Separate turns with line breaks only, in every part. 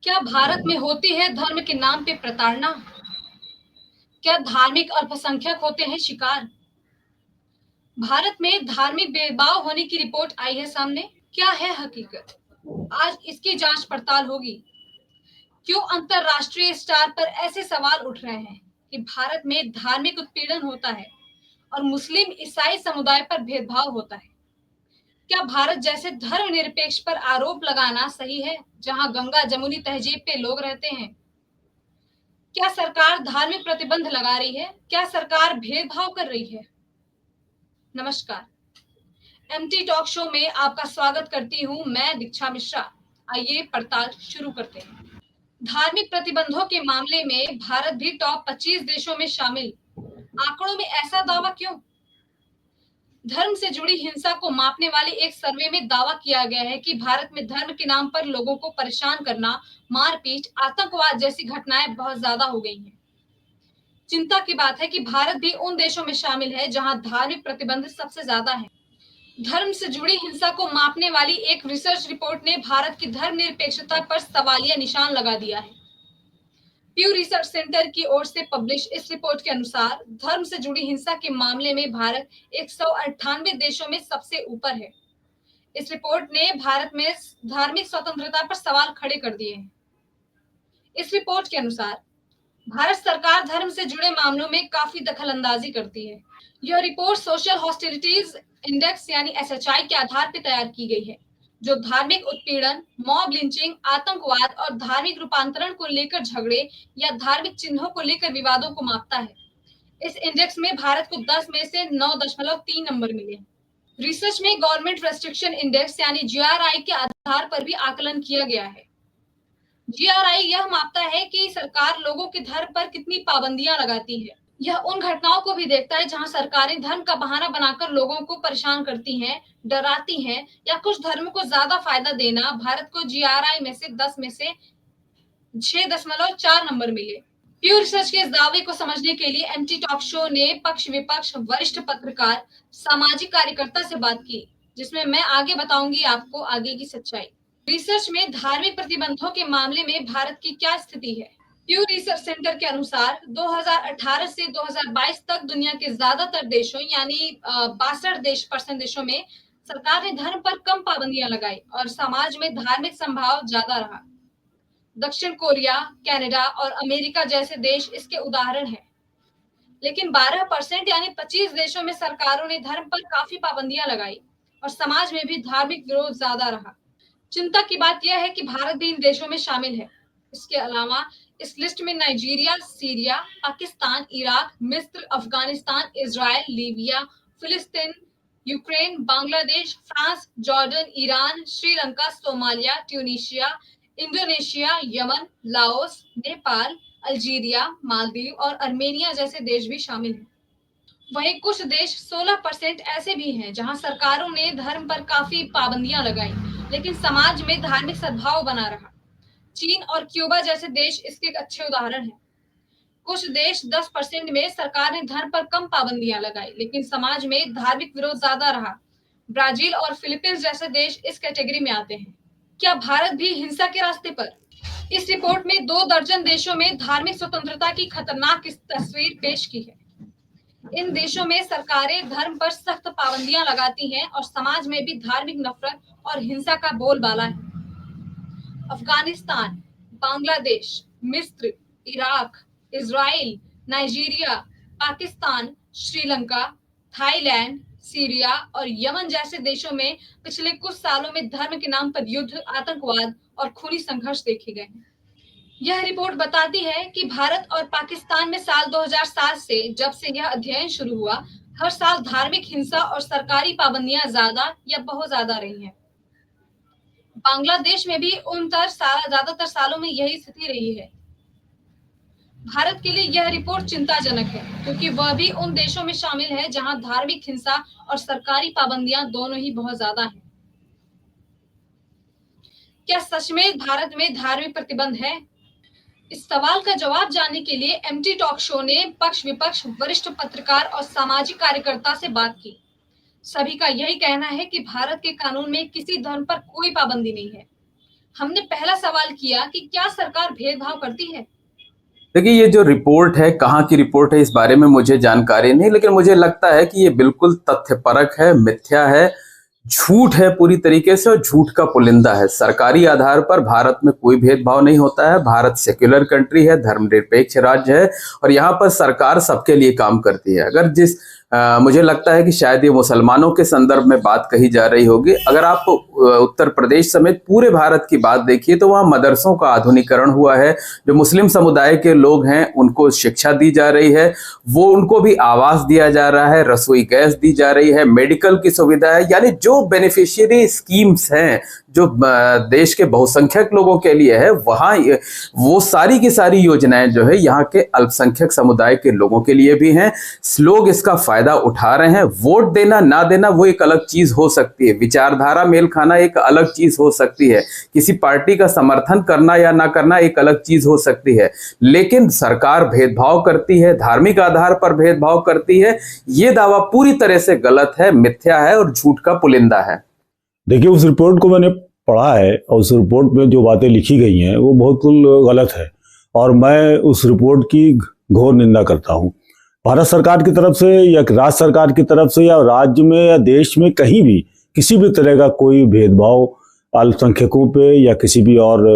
क्या भारत में होती है धर्म के नाम पे प्रताड़ना? क्या धार्मिक अल्पसंख्यक होते हैं शिकार? भारत में धार्मिक भेदभाव होने की रिपोर्ट आई है सामने। क्या है हकीकत? आज इसकी जांच पड़ताल होगी। क्यों अंतरराष्ट्रीय स्टार पर ऐसे सवाल उठ रहे हैं कि भारत में धार्मिक उत्पीड़न होता है और मुस्लिम ईसाई समुदाय पर भेदभाव होता है? क्या भारत जैसे धर्मनिरपेक्ष पर आरोप लगाना सही है, जहां गंगा जमुनी तहजीब पे लोग रहते हैं? क्या सरकार धार्मिक प्रतिबंध लगा रही है? क्या सरकार भेदभाव कर रही है? नमस्कार, एमटी टॉक शो में आपका स्वागत करती हूं मैं दीक्षा मिश्रा। आइए पड़ताल शुरू करते हैं। धार्मिक प्रतिबंधों के मामले में भारत भी टॉप 25 देशों में शामिल। आंकड़ों में ऐसा दावा क्यों? धर्म से जुड़ी हिंसा को मापने वाले एक सर्वे में दावा किया गया है कि भारत में धर्म के नाम पर लोगों को परेशान करना, मारपीट, आतंकवाद जैसी घटनाएं बहुत ज्यादा हो गई हैं। चिंता की बात है कि भारत भी उन देशों में शामिल है जहां धार्मिक प्रतिबंध सबसे ज्यादा है। धर्म से जुड़ी हिंसा को मापने वाली एक रिसर्च रिपोर्ट ने भारत की धर्मनिरपेक्षता पर सवालिया निशान लगा दिया है। प्यू रिसर्च सेंटर की ओर से पब्लिश इस रिपोर्ट के अनुसार धर्म से जुड़ी हिंसा के मामले में भारत 198 देशों में सबसे ऊपर है। इस रिपोर्ट ने भारत में धार्मिक स्वतंत्रता पर सवाल खड़े कर दिए हैं। इस रिपोर्ट के अनुसार भारत सरकार धर्म से जुड़े मामलों में काफी दखलंदाजी करती है। यह रिपोर्ट सोशल हॉस्टिलिटीज इंडेक्स यानी एसएचआई के आधार पर तैयार की गई है, जो धार्मिक उत्पीड़न, मॉब लिंचिंग, आतंकवाद और धार्मिक रूपांतरण को लेकर झगड़े या धार्मिक चिन्हों को लेकर विवादों को मापता है। इस इंडेक्स में भारत को 10 में से 9.3 नंबर मिले। रिसर्च में गवर्नमेंट रेस्ट्रिक्शन इंडेक्स यानी जीआरआई के आधार पर भी आकलन किया गया है। जीआरआई यह मापता है कि सरकार लोगों के धर्म पर कितनी पाबंदियां लगाती है। यह उन घटनाओं को भी देखता है जहां सरकारें धर्म का बहाना बनाकर लोगों को परेशान करती हैं, डराती हैं या कुछ धर्मों को ज्यादा फायदा देना। भारत को जीआरआई में से 10 में से 6.4 नंबर मिले। प्यू रिसर्च के इस दावे को समझने के लिए एमटी टॉक शो ने पक्ष विपक्ष, वरिष्ठ पत्रकार, सामाजिक कार्यकर्ता से बात की, जिसमें मैं आगे बताऊंगी आपको आगे की सच्चाई। रिसर्च में धार्मिक प्रतिबंधों के मामले में भारत की क्या स्थिति है? प्यू रिसर्च सेंटर के अनुसार 2018 से 2022 तक दुनिया के ज्यादातर देशों यानी 62% देशों में सरकार ने धर्म पर कम पाबंदियां लगाई और समाज में धार्मिक संभाव ज्यादा रहा। दक्षिण कोरिया, कनाडा और अमेरिका जैसे देश इसके उदाहरण हैं। लेकिन 12% यानी 25 देशों में सरकारों ने धर्म पर काफी पाबंदियां लगाई और समाज में भी धार्मिक विरोध ज्यादा रहा। चिंता की बात यह है कि भारत भी इन देशों में शामिल है। इसके अलावा इस लिस्ट में नाइजीरिया, सीरिया, पाकिस्तान, इराक, मिस्र, अफगानिस्तान, इजराइल, लीबिया, फिलिस्तीन, Ukraine, Bangladesh, France, Jordan, Iran, Sri Lanka, Somalia, Tunisia, Indonesia, Yemen, Laos, Nepal, Algeria, Maldives और अर्मेनिया जैसे देश भी शामिल हैं। वहीं कुछ देश 16% ऐसे भी हैं जहां सरकारों ने धर्म पर काफी पाबंदियां लगाई, लेकिन समाज में धार्मिक सद्भाव बना रहा। चीन और क्यूबा जैसे देश इसके एक अच्छे उदाहरण हैं। कुछ देश 10% में सरकार ने धर्म पर कम पाबंदियां लगाई, लेकिन समाज में धार्मिक विरोध ज्यादा रहा। ब्राजील और फिलीपींस जैसे देश इस कैटेगरी में आते हैं। क्या भारत भी हिंसा के रास्ते पर? इस रिपोर्ट में 2 दर्जन देशों में धार्मिक स्वतंत्रता की खतरनाक तस्वीर पेश की है। इन देशों में सरकारें धर्म पर सख्त पाबंदियां लगाती हैं और समाज में भी धार्मिक नफरत और हिंसा का बोलबाला है। अफगानिस्तान, बांग्लादेश, मिस्र, Iraq, Israel, Nigeria, Pakistan, Sri Lanka, Thailand, Syria और यमन जैसे देशों में पिछले कुछ सालों में धर्म के नाम पर युद्ध, आतंकवाद और खूनी संघर्ष देखे गए हैं। यह रिपोर्ट बताती है कि भारत और पाकिस्तान में साल 2007 से जब से यह अध्ययन शुरू हुआ, हर साल धार्मिक हिंसा और सरकारी पाबंदियां ज्यादा या बहुत ज्यादा रही हैं। बांग्लादेश में भी ज्यादातर सालों में यही स्थिति रही है। भारत के लिए यह रिपोर्ट चिंताजनक है, क्योंकि वह भी उन देशों में शामिल है जहां धार्मिक हिंसा और सरकारी पाबंदियां दोनों ही बहुत ज्यादा हैं। क्या सच में भारत में धार्मिक प्रतिबंध है? इस सवाल का जवाब जानने के लिए एमटी टॉक शो ने पक्ष विपक्ष, वरिष्ठ पत्रकार और सामाजिक कार्यकर्ता से बात की। सभी का यही कहना है कि भारत के कानून में किसी धर्म पर कोई पाबंदी नहीं है। हमने पहला सवाल किया कि क्या सरकार भेदभाव करती है?
देखिए, ये जो रिपोर्ट है, कहाँ की रिपोर्ट है इस बारे में मुझे जानकारी नहीं, लेकिन मुझे लगता है कि ये बिल्कुल तथ्यपरक है, मिथ्या है, झूठ है पूरी तरीके से, और झूठ का पुलिंदा है। सरकारी आधार पर भारत में कोई भेदभाव नहीं होता है। भारत सेक्युलर कंट्री है, धर्मनिरपेक्ष राज्य है, और यहाँ पर सरकार सबके लिए काम करती है। अगर मुझे लगता है कि शायद ये मुसलमानों के संदर्भ में बात कही जा रही होगी। अगर आप उत्तर प्रदेश समेत पूरे भारत की बात देखिए तो वहाँ मदरसों का आधुनिकरण हुआ है। जो मुस्लिम समुदाय के लोग हैं उनको शिक्षा दी जा रही है, वो उनको भी आवास दिया जा रहा है, रसोई गैस दी जा रही है, मेडिकल की सुविधा है। यानी जो बेनिफिशियरी स्कीम्स हैं जो देश के बहुसंख्यक लोगों के लिए है, वहाँ वो सारी की सारी योजनाएं जो है यहाँ के अल्पसंख्यक समुदाय के लोगों के लिए भी हैं। लोग इसका फायदा उठा रहे हैं। वोट देना ना देना वो एक अलग चीज हो सकती है, विचारधारा मेल खाना एक अलग चीज हो सकती है, किसी पार्टी का समर्थन करना या ना करना एक अलग चीज हो सकती है, लेकिन सरकार भेदभाव करती है, धार्मिक आधार पर भेदभाव करती है, ये दावा पूरी तरह से गलत है, मिथ्या है और झूठ का पुलिंदा है।
देखिए, उस रिपोर्ट को मैंने पढ़ा है और उस रिपोर्ट में जो बातें लिखी गई हैं वो बहुत गलत है, और मैं उस रिपोर्ट की घोर निंदा करता हूँ। भारत सरकार की तरफ से या राज्य सरकार की तरफ से या राज्य में या देश में कहीं भी किसी भी तरह का कोई भेदभाव अल्पसंख्यकों पे या किसी भी और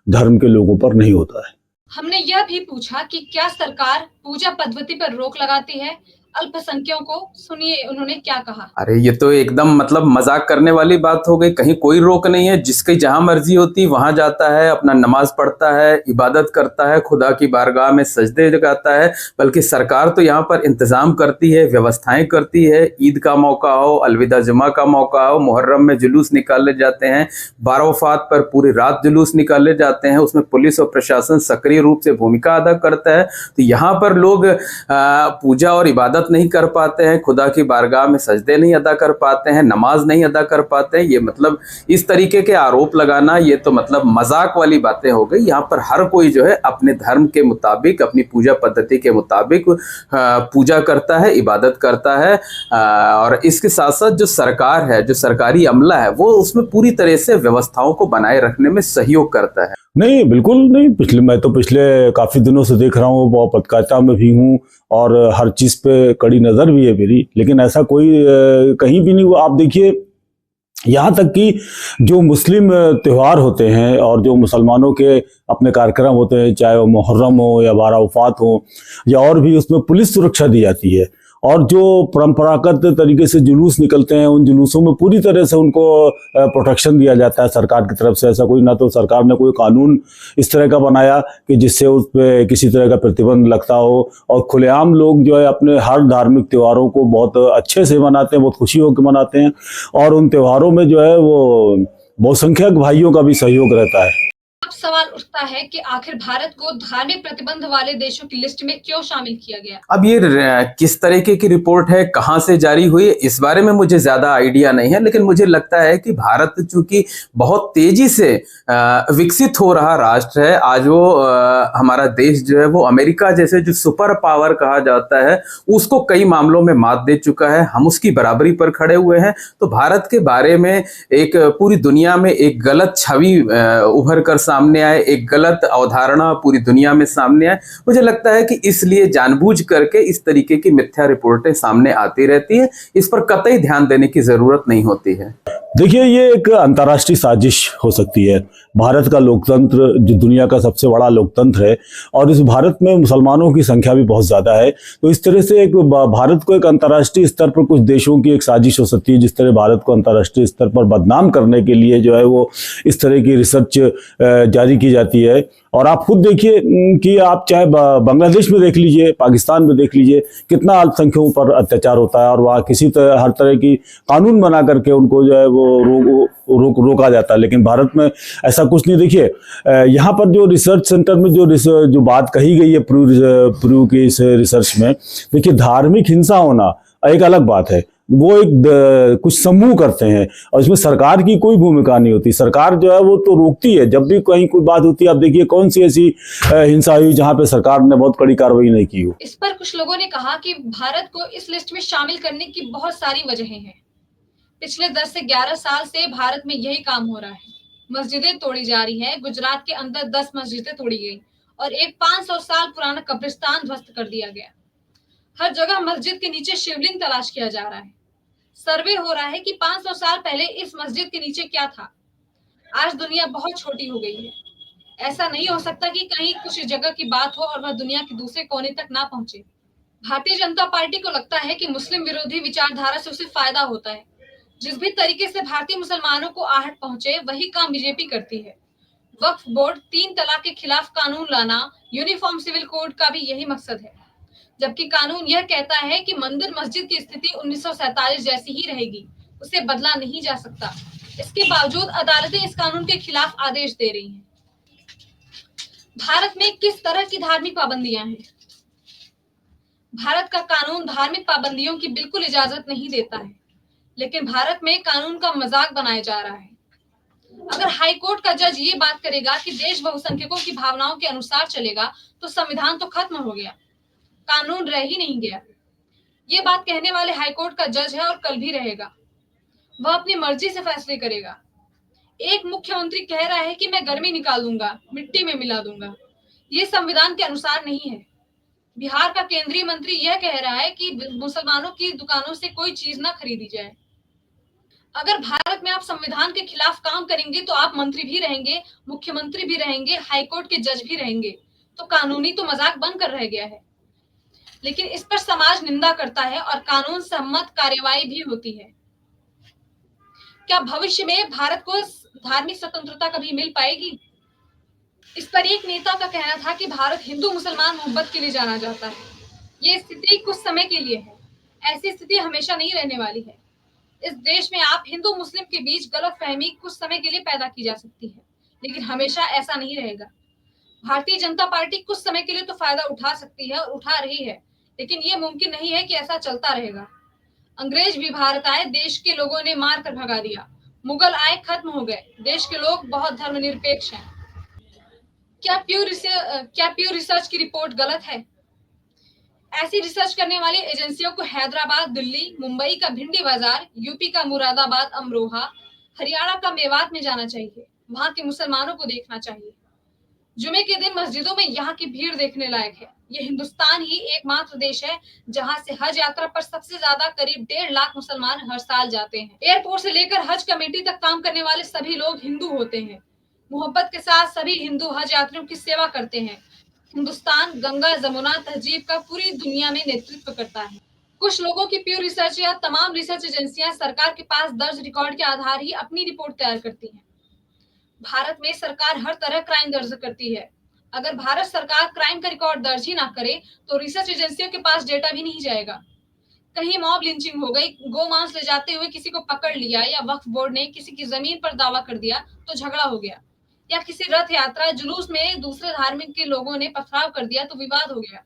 धर्म के लोगों पर नहीं होता है।
हमने यह भी पूछा कि क्या सरकार पूजा पद्धति पर रोक लगाती है अल्पसंख्यकों को। सुनिए उन्होंने क्या कहा।
अरे ये तो एकदम मतलब मजाक करने वाली बात हो गई। कहीं कोई रोक नहीं है, जिसकी जहां मर्जी होती वहां जाता है, अपना नमाज पढ़ता है, इबादत करता है, खुदा की बारगाह में सजदे लगाता है। बल्कि सरकार तो यहाँ पर इंतजाम करती है, व्यवस्थाएं करती है। ईद का मौका हो, अलविदा जुमा का मौका हो, मुहर्रम में जुलूस निकाले जाते हैं, बारवफात पर पूरी रात जुलूस निकाले जाते हैं, उसमें पुलिस और प्रशासन सक्रिय रूप से भूमिका अदा करता है। तो यहाँ पर लोग पूजा और इबादत नहीं कर पाते हैं, खुदा की बारगाह में सजदे नहीं अदा कर पाते हैं, नमाज नहीं अदा कर पाते हैं। ये मतलब इस तरीके के आरोप लगाना, ये तो मतलब मजाक वाली बातें हो गई। यहाँ पर हर कोई जो है अपने धर्म के मुताबिक, अपनी पूजा पद्धति के मुताबिक पूजा करता है, इबादत करता है, और इसके साथ साथ जो सरकार है, जो सरकारी अमला है, वो उसमें पूरी तरह से व्यवस्थाओं को बनाए रखने में सहयोग करता है।
नहीं, बिल्कुल नहीं। मैं तो पिछले काफी दिनों से देख रहा हूँ, पत्रकारिता में भी हूँ और हर चीज पे कड़ी नजर भी है मेरी, लेकिन ऐसा कोई कहीं भी नहीं हुआ। आप देखिए, यहाँ तक कि जो मुस्लिम त्यौहार होते हैं और जो मुसलमानों के अपने कार्यक्रम होते हैं, चाहे वो मुहर्रम हो या बारवफात हो या और भी, उसमें पुलिस सुरक्षा दी जाती है। और जो परंपरागत तरीके से जुलूस निकलते हैं, उन जुलूसों में पूरी तरह से उनको प्रोटेक्शन दिया जाता है सरकार की तरफ से। ऐसा कोई, ना तो सरकार ने कोई कानून इस तरह का बनाया कि जिससे उस पर किसी तरह का प्रतिबंध लगता हो, और खुलेआम लोग जो है अपने हर धार्मिक त्योहारों को बहुत अच्छे से मनाते हैं, बहुत खुशी होकर मनाते हैं, और उन त्योहारों में जो है वो बहुसंख्यक भाइयों का भी सहयोग रहता है।
सवाल उठता है कि आखिर भारत को धार्मिक प्रतिबंध वाले देशों की लिस्ट में क्यों शामिल किया गया।
अब ये किस तरीके की रिपोर्ट है, कहां से जारी हुई, इस बारे में मुझे ज्यादा आइडिया नहीं है, लेकिन मुझे लगता है कि भारत चूंकि बहुत तेजी से विकसित हो रहा राष्ट्र है, आज वो हमारा देश जो है वो अमेरिका जैसे जो सुपर पावर कहा जाता है उसको कई मामलों में मात दे चुका है। हम उसकी बराबरी पर खड़े हुए हैं। तो भारत के बारे में एक पूरी दुनिया में एक गलत छवि उभर कर सामने आए, एक गलत अवधारणा पूरी दुनिया में सामने आए। मुझे लगता है कि इसलिए जानबूझ करके इस तरीके की मिथ्या रिपोर्टें सामने आती रहती है। इस पर कतई ध्यान देने की जरूरत नहीं होती है।
देखिए, ये एक अंतर्राष्ट्रीय साजिश हो सकती है। भारत का लोकतंत्र जो दुनिया का सबसे बड़ा लोकतंत्र है, और इस भारत में मुसलमानों की संख्या भी बहुत ज़्यादा है, तो इस तरह से एक भारत को एक अंतर्राष्ट्रीय स्तर पर कुछ देशों की एक साजिश हो सकती है, जिस तरह भारत को अंतर्राष्ट्रीय स्तर पर बदनाम करने के लिए जो है वो इस तरह की रिसर्च जारी की जाती है। और आप खुद देखिए कि आप चाहे बांग्लादेश में देख लीजिए, पाकिस्तान में देख लीजिए, कितना अल्पसंख्यकों पर अत्याचार होता है, और वहाँ किसी तरह हर तरह की कानून बना करके उनको जो है वो रोका जाता है। लेकिन भारत में ऐसा कुछ नहीं। देखिए, यहाँ पर जो रिसर्च सेंटर में जो बात कही गई है प्रू की इस रिसर्च में, देखिए, धार्मिक हिंसा होना एक अलग बात है, वो एक कुछ समूह करते हैं, और इसमें सरकार की कोई भूमिका नहीं होती। सरकार जो है वो तो रोकती है जब भी कहीं कोई बात होती है। आप देखिए कौन सी ऐसी हिंसा हुई जहां पे सरकार ने बहुत कड़ी कार्रवाई नहीं की हो।
इस पर कुछ लोगों ने कहा कि भारत को इस लिस्ट में शामिल करने की बहुत सारी वजहें हैं। पिछले 10 से 11 साल से भारत में यही काम हो रहा है। मस्जिदें तोड़ी जा रही हैं। गुजरात के अंदर 10 मस्जिदें तोड़ी गई और एक 500 साल पुराना कब्रिस्तान ध्वस्त कर दिया गया। हर जगह मस्जिद के नीचे शिवलिंग तलाश किया जा रहा है। सर्वे हो रहा है कि 500 साल पहले इस मस्जिद के नीचे क्या था। आज दुनिया बहुत छोटी हो गई है। ऐसा नहीं हो सकता कि कहीं कुछ जगह की बात हो और वह दुनिया के दूसरे कोने तक ना पहुंचे। भारतीय जनता पार्टी को लगता है कि मुस्लिम विरोधी विचारधारा से उसे फायदा होता है। जिस भी तरीके से भारतीय मुसलमानों को आहट पहुंचे, वही काम बीजेपी करती है। वक्फ बोर्ड, 3 तलाक के खिलाफ कानून लाना, यूनिफॉर्म सिविल कोड का भी यही मकसद है। जबकि कानून यह कहता है कि मंदिर मस्जिद की स्थिति 1947 जैसी ही रहेगी, उसे बदला नहीं जा सकता। इसके बावजूद अदालतें इस कानून के खिलाफ आदेश दे रही हैं। भारत में किस तरह की धार्मिक पाबंदियां हैं? भारत का कानून धार्मिक पाबंदियों की बिल्कुल इजाजत नहीं देता है, लेकिन भारत में कानून का मजाक बनाया जा रहा है। अगर हाईकोर्ट का जज ये बात करेगा कि देश बहुसंख्यकों की भावनाओं के अनुसार चलेगा, तो संविधान तो खत्म हो गया, कानून रह ही नहीं गया। ये बात कहने वाले हाईकोर्ट का जज है और कल भी रहेगा। वह अपनी मर्जी से फैसले करेगा। एक मुख्यमंत्री कह रहा है कि मैं गर्मी निकाल दूंगा, मिट्टी में मिला दूंगा। ये संविधान के अनुसार नहीं है। बिहार का केंद्रीय मंत्री यह कह रहा है कि मुसलमानों की दुकानों से कोई चीज ना खरीदी जाए। अगर भारत में आप संविधान के खिलाफ काम करेंगे तो आप मंत्री भी रहेंगे, मुख्यमंत्री भी रहेंगे, हाईकोर्ट के जज भी रहेंगे, तो कानूनी तो मजाक बनकर रह गया है। लेकिन इस पर समाज निंदा करता है और कानून सम्मत कार्यवाही भी होती है। क्या भविष्य में भारत को धार्मिक स्वतंत्रता कभी मिल पाएगी? इस पर एक नेता का कहना था कि भारत हिंदू मुसलमान मोहब्बत के लिए जाना जाता है। ये स्थिति कुछ समय के लिए है, ऐसी स्थिति हमेशा नहीं रहने वाली है। इस देश में आप हिंदू मुस्लिम के बीच गलतफहमी कुछ समय के लिए पैदा की जा सकती है, लेकिन हमेशा ऐसा नहीं रहेगा। भारतीय जनता पार्टी कुछ समय के लिए तो फायदा उठा सकती है और उठा रही है, लेकिन ये मुमकिन नहीं है कि ऐसा चलता रहेगा। अंग्रेज भी भारत आए, देश के लोगों ने मार कर भगा दिया। मुगल आए, खत्म हो गए। देश के लोग बहुत धर्मनिरपेक्ष हैं। क्या प्यू रिसर्च की रिपोर्ट गलत है? ऐसी रिसर्च करने वाली एजेंसियों को हैदराबाद, दिल्ली, मुंबई का भिंडी बाजार, यूपी का मुरादाबाद, अमरोहा, हरियाणा का मेवात में जाना चाहिए। वहां के मुसलमानों को देखना चाहिए। जुमे के दिन मस्जिदों में यहाँ की भीड़ देखने लायक है। ये हिंदुस्तान ही एकमात्र देश है जहां से हज यात्रा पर सबसे ज्यादा करीब 1.5 लाख मुसलमान हर साल जाते हैं। एयरपोर्ट से लेकर हज कमेटी तक काम करने वाले सभी लोग हिंदू होते हैं। मोहब्बत के साथ सभी हिंदू हज यात्रियों की सेवा करते हैं। हिंदुस्तान गंगा जमुना तहजीब का पूरी दुनिया में नेतृत्व करता है। कुछ लोगों की प्यू रिसर्च या तमाम रिसर्च एजेंसियां सरकार के पास दर्ज रिकॉर्ड के आधार ही अपनी रिपोर्ट तैयार करती हैं। भारत में सरकार हर तरह क्राइम दर्ज करती है। अगर भारत सरकार क्राइम का रिकॉर्ड दर्ज ही ना करे तो रिसर्च एजेंसियों के पास डेटा भी नहीं जाएगा। कहीं मॉब लिंचिंग हो गई, गोमांस ले जाते हुए किसी को पकड़ लिया, या वक्फ बोर्ड ने किसी की जमीन पर दावा कर दिया तो झगड़ा हो गया, या किसी रथ यात्रा जुलूस में दूसरे धार्मिक के लोगों ने पथराव कर दिया तो विवाद हो गया,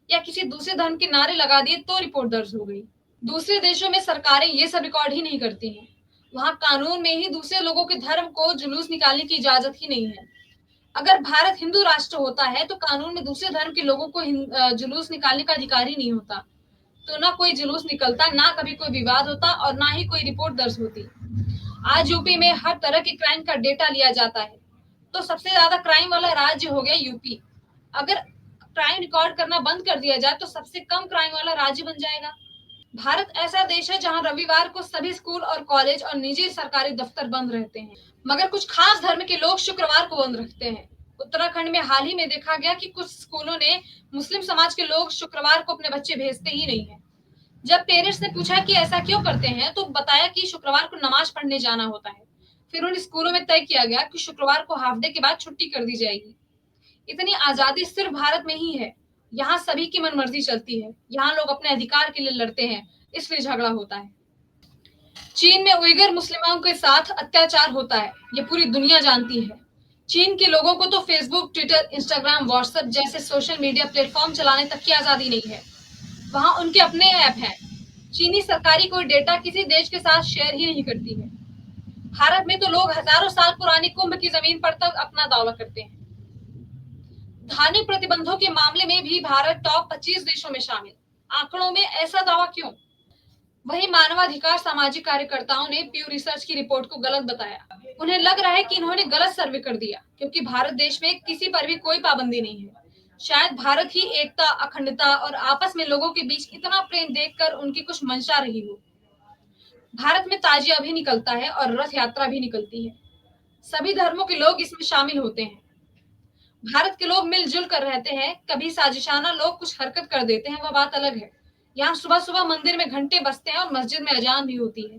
या किसी दूसरे धर्म के नारे लगा दिए तो रिपोर्ट दर्ज हो गई। दूसरे देशों में सरकारें ये सब रिकॉर्ड ही नहीं करती हैं। वहां कानून में ही दूसरे लोगों के धर्म को जुलूस निकालने की इजाजत ही नहीं है। अगर भारत हिंदू राष्ट्र होता है तो कानून में दूसरे धर्म के लोगों को जुलूस निकालने का अधिकार ही नहीं होता, तो ना कोई जुलूस निकलता, ना कभी कोई विवाद होता और ना ही कोई रिपोर्ट दर्ज होती। आज यूपी में हर तरह के क्राइम का डेटा लिया जाता है, तो सबसे ज्यादा क्राइम वाला राज्य हो गया यूपी। अगर क्राइम रिकॉर्ड करना बंद कर दिया जाए तो सबसे कम क्राइम वाला राज्य बन जाएगा। भारत ऐसा देश है जहां रविवार को सभी स्कूल और कॉलेज और निजी सरकारी दफ्तर बंद रहते हैं, मगर कुछ खास धर्म के लोग शुक्रवार को बंद रखते हैं। उत्तराखंड में हाल ही में देखा गया कि कुछ स्कूलों ने मुस्लिम समाज के लोग शुक्रवार को अपने बच्चे भेजते ही नहीं है। जब पेरेंट्स ने पूछा कि ऐसा क्यों करते हैं तो बताया कि शुक्रवार को नमाज पढ़ने जाना होता है। फिर उन स्कूलों में तय किया गया कि शुक्रवार को हाफ डे के बाद छुट्टी कर दी जाएगी। इतनी आजादी सिर्फ भारत में ही है। यहाँ सभी की मनमर्जी चलती है। यहाँ लोग अपने अधिकार के लिए लड़ते हैं, इसलिए झगड़ा होता है। चीन में उइगर मुस्लिमों के साथ अत्याचार होता है, ये पूरी दुनिया जानती है। चीन के लोगों को तो फेसबुक, ट्विटर, इंस्टाग्राम, व्हाट्सएप जैसे सोशल मीडिया प्लेटफॉर्म चलाने तक की आजादी नहीं है। वहां उनके अपने ऐप हैं। चीनी सरकारी कोई डेटा किसी देश के साथ शेयर ही नहीं करती है। भारत में तो लोग हजारों साल पुरानी कुंभ की जमीन पर तक अपना दावा करते हैं। धार्मिक प्रतिबंधों के मामले में भी भारत टॉप 25 देशों में शामिल। आंकड़ों में ऐसा दावा क्यों? वहीं मानवाधिकार सामाजिक कार्यकर्ताओं ने प्यू रिसर्च की रिपोर्ट को गलत बताया। उन्हें लग रहा है कि इन्होंने गलत सर्वे कर दिया, क्योंकि भारत देश में किसी पर भी कोई पाबंदी नहीं है। शायद भारत ही एकता, अखंडता और आपस में लोगों के बीच इतना प्रेम देखकर उनकी कुछ मंशा रही हो। भारत में ताजिया भी निकलता है और रथ यात्रा भी निकलती है। सभी धर्मों के लोग इसमें शामिल होते हैं। भारत के लोग मिलजुल कर रहते हैं। कभी साजिशाना लोग कुछ हरकत कर देते हैं, वह बात अलग है। यहाँ सुबह सुबह मंदिर में घंटे बजते हैं और मस्जिद में अजान भी होती है।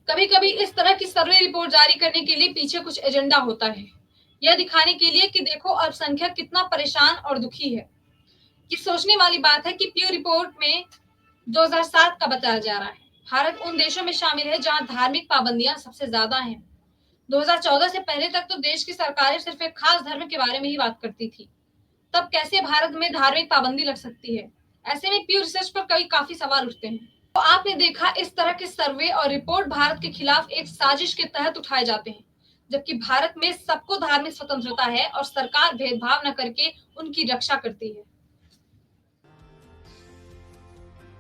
कभी कभी इस तरह की सर्वे रिपोर्ट जारी करने के लिए पीछे कुछ एजेंडा होता है, यह दिखाने के लिए कि देखो अल्पसंख्यक कितना परेशान और दुखी है। ये सोचने वाली बात है कि प्यू रिपोर्ट में 2007 का बताया जा रहा है। भारत उन देशों में शामिल है जहां धार्मिक पाबंदियां सबसे ज्यादा हैं। 2014 से पहले तक तो देश की सरकारें सिर्फ एक खास धर्म के बारे में ही बात करती थी। तब कैसे भारत में धार्मिक पाबंदी लग सकती है? ऐसे में प्यू रिसर्च पर काफी सवाल उठते हैं। तो आपने देखा, इस तरह के सर्वे और रिपोर्ट भारत के खिलाफ एक साजिश के तहत उठाए जाते हैं, जबकि भारत में सबको धार्मिक स्वतंत्रता है और सरकार भेदभाव न करके उनकी रक्षा करती है।